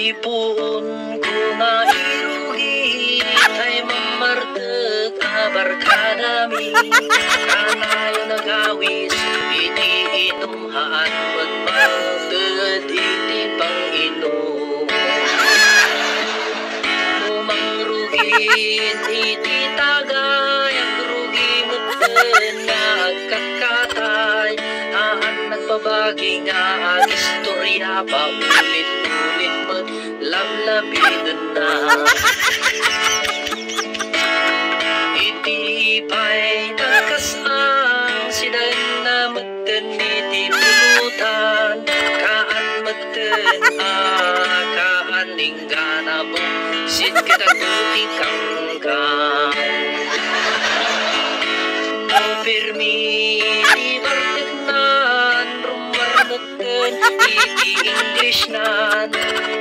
Ipon ko na irugi ay mamartag kabarkada mi kanayo nagawis iti inuhaan magmartag iti panginom Rumang-rugin iti tagay ang rugi mo nagkakatay ahan nagbabagi nga ang istorya paulit-ulit maglamlabinan na iti pa'y nagkasang sinan na magten iti pulutan kaan magten kaan ninggana mo sin kita tuti kangkang no pirmi di bartagnan rumarnagten iti English nan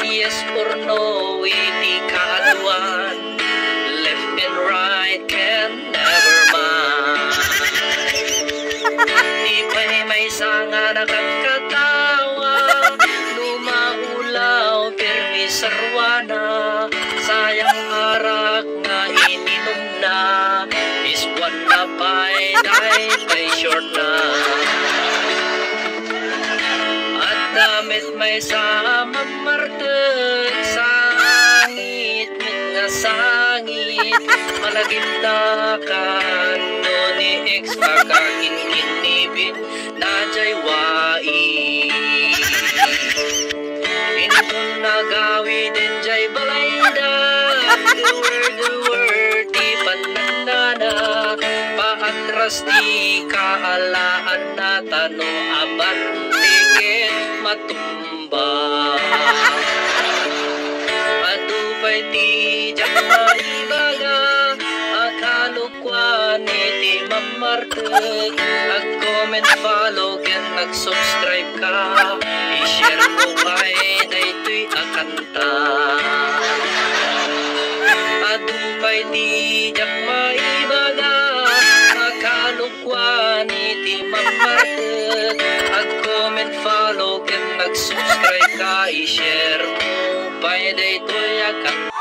yes or no iti kaaduan left and right can never mind di pa'y may sanga nakakatawa lumaulaw pirmi sarwana sayang arak nga ininom na is one na pa'y pa'y short na at damit may sama martag sangit mit nga sangit malagindakan no ni ex pakakinkinibin na jay wai inton nagawi din jay balayda the word di panandana paatras di kaalaan na tano aban tingin matumba atupay di jak maibaga akalukwan iti mamartag ag-comment follow ken nag-subscribe ka i-share mo kay daytoy akanta atupay di jak maibaga akalukwan iti mamartag ag-comment follow ken nag-subscribe ka i-share mo kay daytoy akanta